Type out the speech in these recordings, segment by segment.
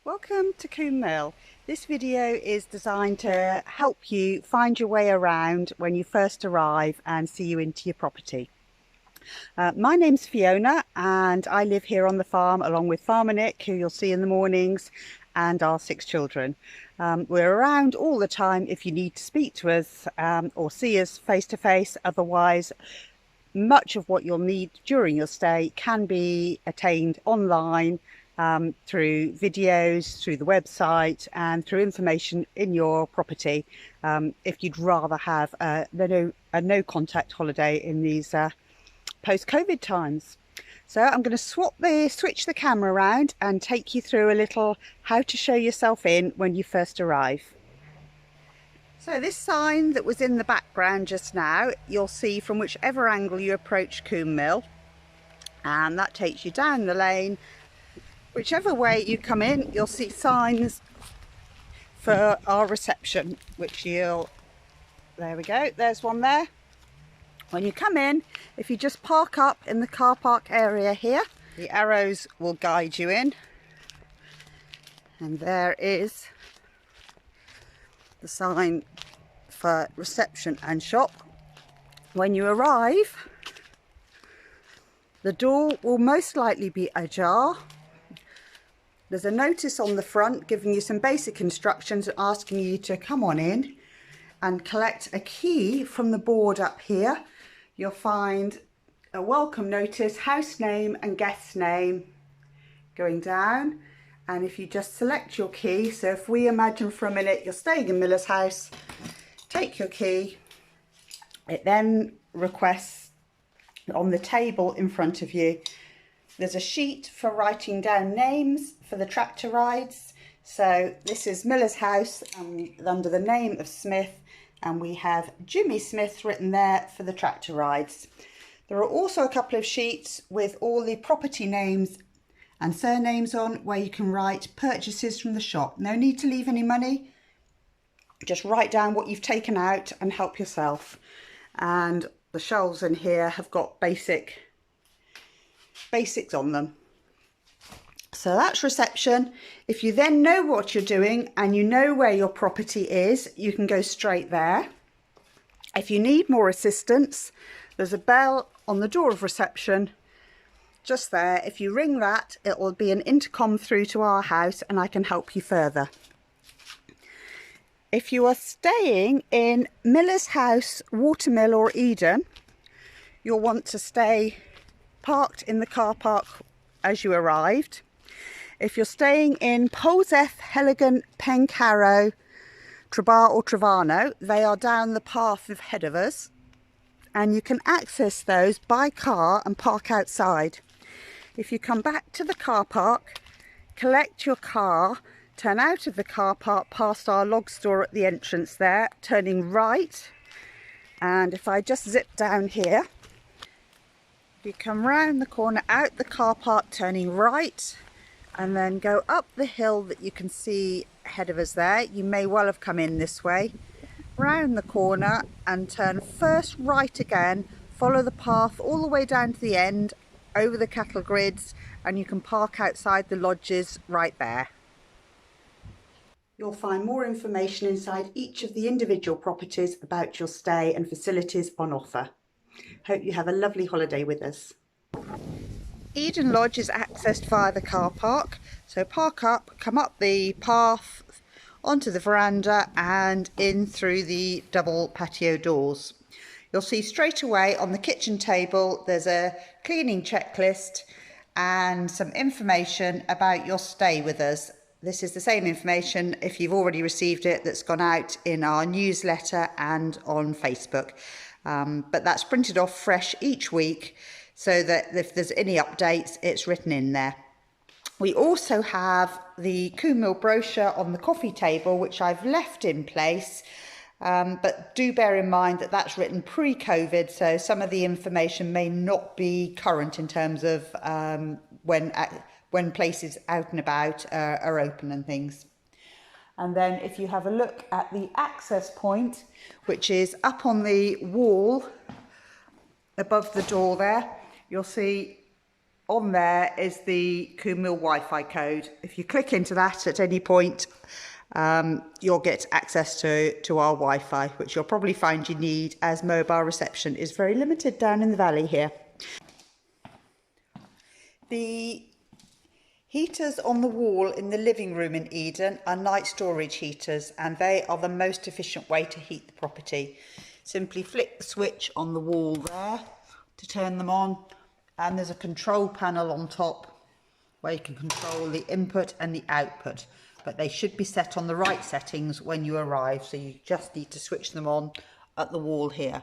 Welcome to Coombe Mill. This video is designed to help you find your way around when you first arrive and see you into your property. My name's Fiona and I live here on the farm along with Farmer Nick, who you'll see in the mornings, and our 6 children. We're around all the time if you need to speak to us or see us face to face. Otherwise, much of what you'll need during your stay can be attained online through videos, through the website, and through information in your property if you'd rather have a no contact holiday in these post-COVID times. So I'm going to switch the camera around and take you through a little how to show yourself in when you first arrive. So this sign that was in the background just now, you'll see from whichever angle you approach Coombe Mill, and that takes you down the lane. Whichever way you come in, you'll see signs for our reception, which there we go, there's one there. When you come in, if you just park up in the car park area here, the arrows will guide you in. And there is the sign for reception and shop. When you arrive, the door will most likely be ajar. There's a notice on the front giving you some basic instructions, asking you to come on in and collect a key from the board up here. You'll find a welcome notice, house name and guest name going down. And if you just select your key, so if we imagine for a minute you're staying in Miller's house, take your key. It then requests on the table in front of you, there's a sheet for writing down names for the tractor rides. So this is Miller's house under the name of Smith, and we have Jimmy Smith written there for the tractor rides. There are also a couple of sheets with all the property names and surnames on, where you can write purchases from the shop. No need to leave any money, just write down what you've taken out and help yourself. And the shelves in here have got basics on them. So that's reception. If you then know what you're doing and you know where your property is, you can go straight there. If you need more assistance, there's a bell on the door of reception just there. If you ring that, it will be an intercom through to our house and I can help you further. If you are staying in Miller's house, Watermill or Eden, you'll want to stay parked in the car park as you arrived. If you're staying in Polseth, Heligan, Pencarrow, Trebar or Trevano, they are down the path ahead of us, and you can access those by car and park outside. If you come back to the car park, collect your car, turn out of the car park past our log store at the entrance there, turning right, and if I just zip down here, you come round the corner out the car park turning right, and then go up the hill that you can see ahead of us there. You may well have come in this way, round the corner and turn first right again, follow the path all the way down to the end over the cattle grids, and you can park outside the lodges right there. You'll find more information inside each of the individual properties about your stay and facilities on offer. Hope you have a lovely holiday with us. Eden Lodge is accessed via the car park, so park up, come up the path onto the veranda and in through the double patio doors. You'll see straight away on the kitchen table there's a cleaning checklist and some information about your stay with us. This is the same information, if you've already received it, that's gone out in our newsletter and on Facebook. But that's printed off fresh each week, so that if there's any updates, it's written in there. We also have the Coombe Mill brochure on the coffee table, which I've left in place, but do bear in mind that that's written pre-COVID, so some of the information may not be current in terms of when places out and about are open and things. And then if you have a look at the access point, which is up on the wall above the door there, you'll see on there is the Coombe Mill Wi-Fi code. If you click into that at any point, you'll get access to our Wi-Fi, which you'll probably find you need, as mobile reception is very limited down in the valley here. The heaters on the wall in the living room in Eden are night storage heaters, and they are the most efficient way to heat the property. Simply flick the switch on the wall there to turn them on, and there's a control panel on top where you can control the input and the output, but they should be set on the right settings when you arrive, so you just need to switch them on at the wall here.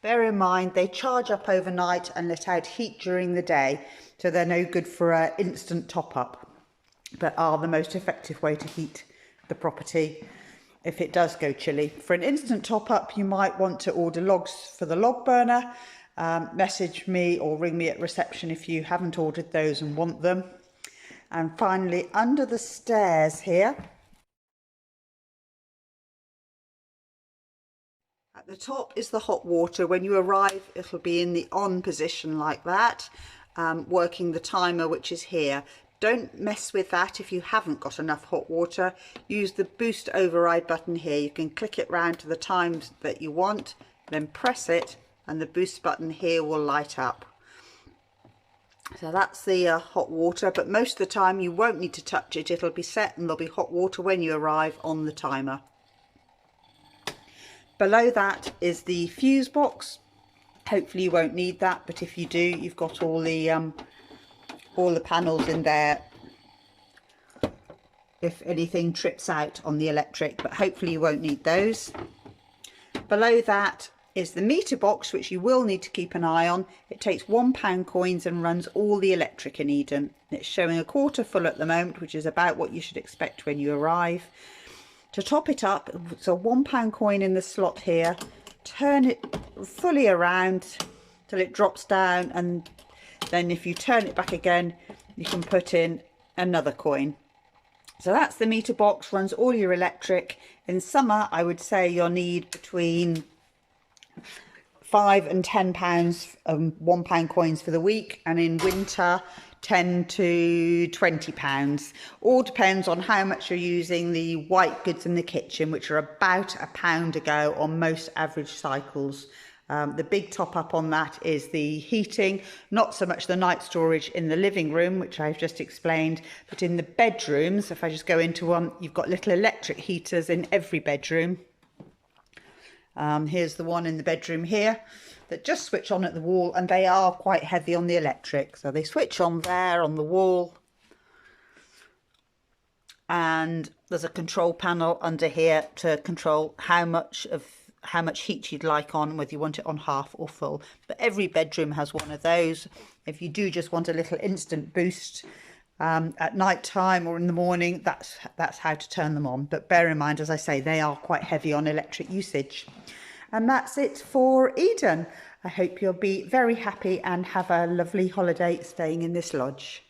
Bear in mind they charge up overnight and let out heat during the day, so they're no good for an instant top-up, but are the most effective way to heat the property if it does go chilly. For an instant top-up, you might want to order logs for the log burner. Message me or ring me at reception if you haven't ordered those and want them. And finally, under the stairs here, at the top is the hot water. When you arrive, it'll be in the on position like that, working the timer, which is here. Don't mess with that if you haven't got enough hot water. Use the boost override button here. You can click it round to the times that you want, then press it, and the boost button here will light up. So that's the hot water, but most of the time you won't need to touch it. It'll be set and there'll be hot water when you arrive on the timer. Below that is the fuse box. Hopefully you won't need that, but if you do, you've got all the panels in there if anything trips out on the electric, but hopefully you won't need those. Below that is the meter box, which you will need to keep an eye on. It takes £1 coins and runs all the electric in Eden. It's showing a quarter full at the moment, which is about what you should expect when you arrive. To top it up, it's a £1 coin in the slot here. Turn it fully around till it drops down, and then if you turn it back again, you can put in another coin. So that's the meter box, runs all your electric. In summer, I would say you'll need between £5 and £10 £1 coins for the week, and in winter £10 to £20. All depends on how much you're using the white goods in the kitchen, which are about £1 a go on most average cycles. The big top up on that is the heating, not so much the night storage in the living room, which I've just explained, but in the bedrooms, if I just go into one, you've got little electric heaters in every bedroom. Here's the one in the bedroom here that just switch on at the wall, and they are quite heavy on the electric, so they switch on there on the wall, and there's a control panel under here to control how much heat you'd like on, whether you want it on half or full. But every bedroom has one of those. If you do just want a little instant boost at night time or in the morning, that's how to turn them on. But bear in mind, as I say, they are quite heavy on electric usage. And that's it for Eden. I hope you'll be very happy and have a lovely holiday staying in this lodge.